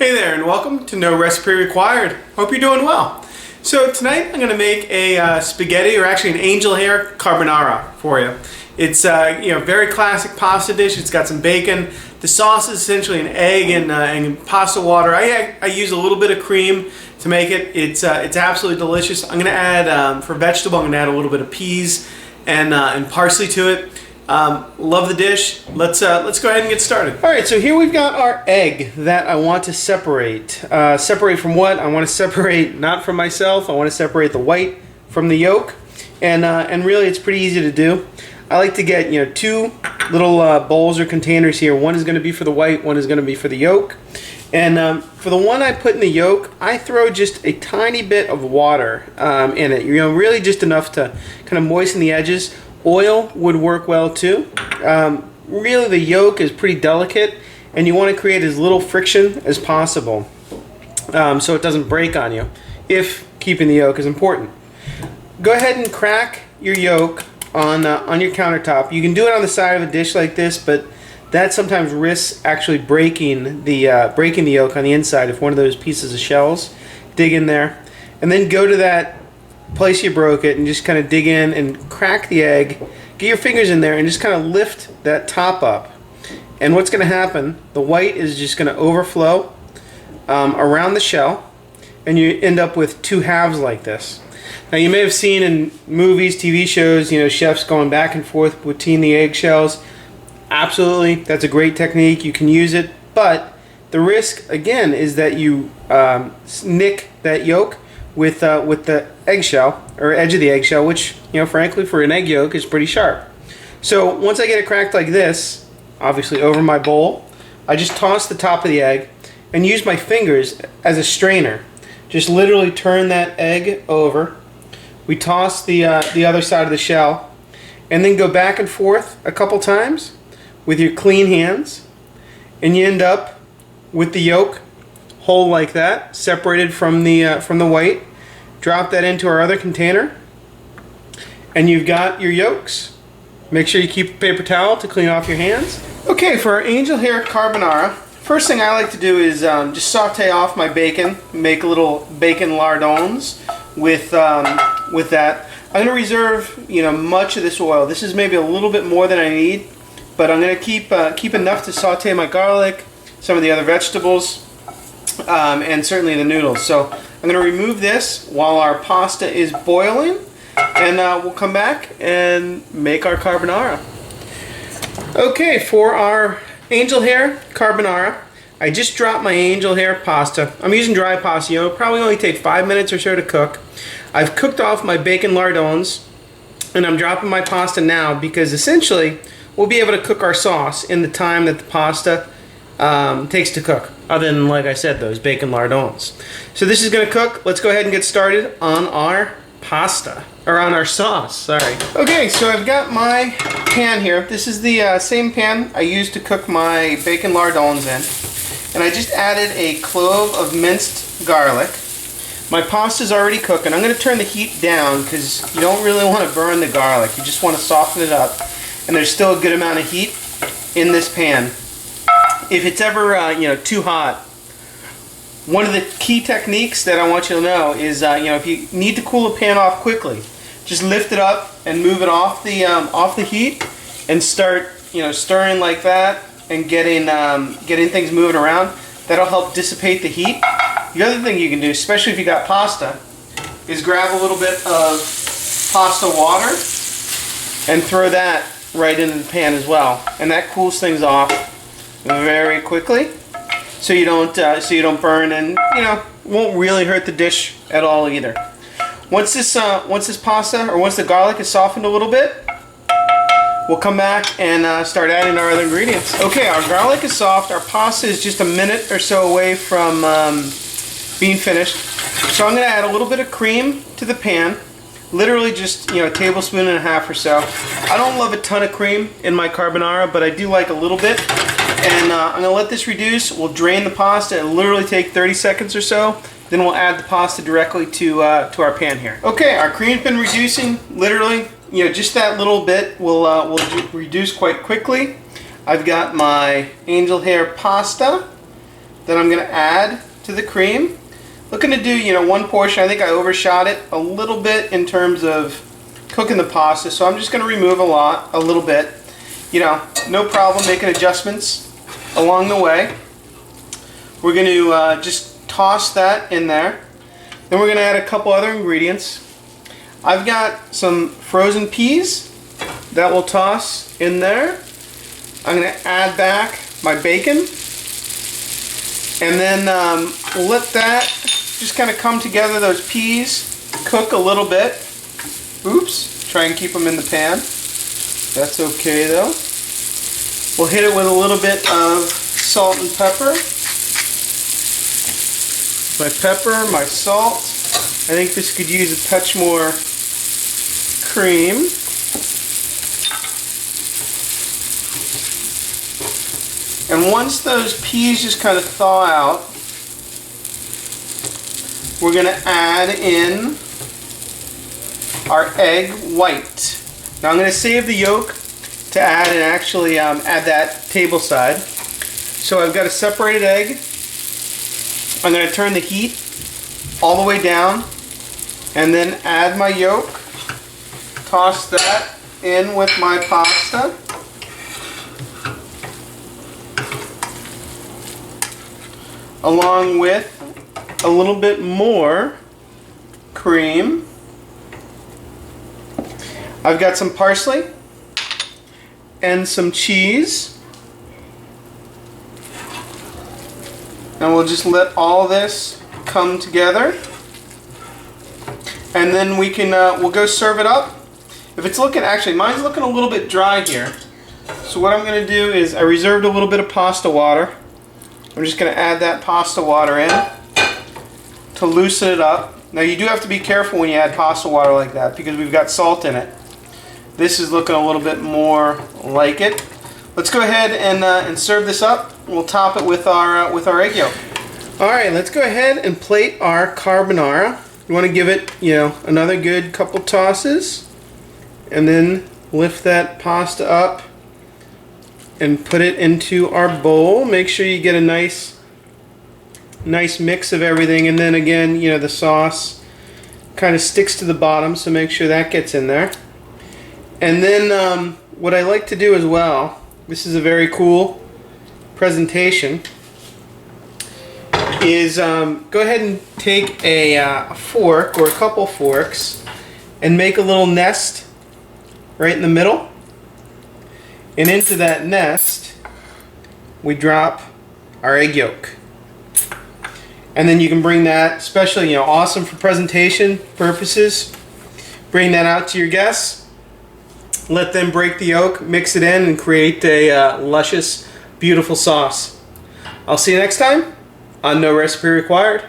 Hey there, and welcome to No Recipe Required. Hope you're doing well. So tonight I'm going to make a spaghetti, or actually an angel hair carbonara for you. It's very classic pasta dish. It's got some bacon. The sauce is essentially an egg and pasta water. I use a little bit of cream to make it. It's absolutely delicious. I'm going to add for vegetable. I'm going to add a little bit of peas and parsley to it. Love the dish. Let's go ahead and get started. All right, so here we've got our egg that I want to separate. Separate from what? I want to separate not from myself. I want to separate the white from the yolk, and really it's pretty easy to do. I like to get two little bowls or containers here. One is going to be for the white. One is going to be for the yolk. And for the one I put in the yolk, I throw just a tiny bit of water in it. Really just enough to kind of moisten the edges. Oil would work well too. Really the yolk is pretty delicate and you want to create as little friction as possible so it doesn't break on you, if keeping the yolk is important. Go ahead and crack your yolk on your countertop. You can do it on the side of a dish like this, but that sometimes risks actually breaking the yolk on the inside if one of those pieces of shells dig in there. And then go to that place you broke it and just kind of dig in and crack the egg. Get your fingers in there and just kind of lift that top up. And what's going to happen, the white is just going to overflow around the shell, and you end up with two halves like this. Now you may have seen in movies, TV shows, chefs going back and forth between the eggshells. Absolutely, that's a great technique. You can use it, but the risk again is that you nick that yolk with the eggshell, or edge of the eggshell, which frankly for an egg yolk is pretty sharp. So once I get it cracked like this, obviously over my bowl, I just toss the top of the egg and use my fingers as a strainer. Just literally turn that egg over. We toss the other side of the shell and then go back and forth a couple times with your clean hands, and you end up with the yolk whole like that, separated from the white. Drop that into our other container, and you've got your yolks. Make sure you keep a paper towel to clean off your hands. Okay, for our angel hair carbonara, first thing I like to do is just saute off my bacon, make little bacon lardons with that. I'm going to reserve much of this oil. This is maybe a little bit more than I need, but I'm going to keep enough to saute my garlic, some of the other vegetables, and certainly the noodles. So I'm going to remove this while our pasta is boiling, and we'll come back and make our carbonara. Okay, for our angel hair carbonara, I just dropped my angel hair pasta. I'm using dry pasta. It'll probably only take 5 minutes or so to cook. I've cooked off my bacon lardons, and I'm dropping my pasta now because essentially we'll be able to cook our sauce in the time that the pasta takes to cook, other than, like I said, those bacon lardons. So this is going to cook. Let's go ahead and get started on our pasta, or on our sauce, sorry. Okay, so I've got my pan here. This is the same pan I used to cook my bacon lardons in. And I just added a clove of minced garlic. My pasta's already cooking. I'm going to turn the heat down because you don't really want to burn the garlic. You just want to soften it up. And there's still a good amount of heat in this pan. If it's ever too hot, one of the key techniques that I want you to know is if you need to cool a pan off quickly, just lift it up and move it off the heat and start stirring like that and getting things moving around. That'll help dissipate the heat. The other thing you can do, especially if you got pasta, is grab a little bit of pasta water and throw that right into the pan as well, and that cools things off very quickly, so you don't burn, and won't really hurt the dish at all either. Once this pasta, or once the garlic is softened a little bit, we'll come back and start adding our other ingredients. Okay, our garlic is soft. Our pasta is just a minute or so away from being finished. So I'm going to add a little bit of cream to the pan. Literally just a tablespoon and a half or so. I don't love a ton of cream in my carbonara, but I do like a little bit. And I'm going to let this reduce. We'll drain the pasta. It'll literally take 30 seconds or so. Then we'll add the pasta directly to our pan here. Okay, our cream's been reducing. Literally, just that little bit will reduce quite quickly. I've got my angel hair pasta that I'm going to add to the cream. Looking to do, you know, one portion. I think I overshot it a little bit in terms of cooking the pasta, so I'm just going to remove a little bit. You know, no problem making adjustments along the way. We're going to just toss that in there. Then we're going to add a couple other ingredients. I've got some frozen peas that we'll toss in there. I'm going to add back my bacon. And then let that just kind of come together, those peas, cook a little bit. Oops, try and keep them in the pan. That's okay though. We'll hit it with a little bit of salt and pepper. My pepper, my salt. I think this could use a touch more cream. And once those peas just kind of thaw out, we're going to add in our egg white. Now I'm going to save the yolk to add and actually add that table side. So I've got a separated egg. I'm going to turn the heat all the way down and then add my yolk. Toss that in with my pasta. Along with a little bit more cream. I've got some parsley and some cheese. And we'll just let all this come together. And then we can, we'll go serve it up. If it's looking, actually mine's looking a little bit dry here. So what I'm going to do is I reserved a little bit of pasta water. I'm just going to add that pasta water in to loosen it up. Now you do have to be careful when you add pasta water like that because we've got salt in it. This is looking a little bit more like it. Let's go ahead and serve this up. We'll top it with our egg yolk. All right, let's go ahead and plate our carbonara. You want to give it, you know, another good couple tosses, and then lift that pasta up and put it into our bowl. Make sure you get a nice mix of everything, and then again, you know, the sauce kind of sticks to the bottom, so make sure that gets in there. And then what I like to do as well, this is a very cool presentation, is go ahead and take a fork or a couple forks and make a little nest right in the middle. And into that nest, we drop our egg yolk. And then you can bring that, especially, you know, awesome for presentation purposes. Bring that out to your guests. Let them break the yolk, mix it in, and create a luscious, beautiful sauce. I'll see you next time on No Recipe Required.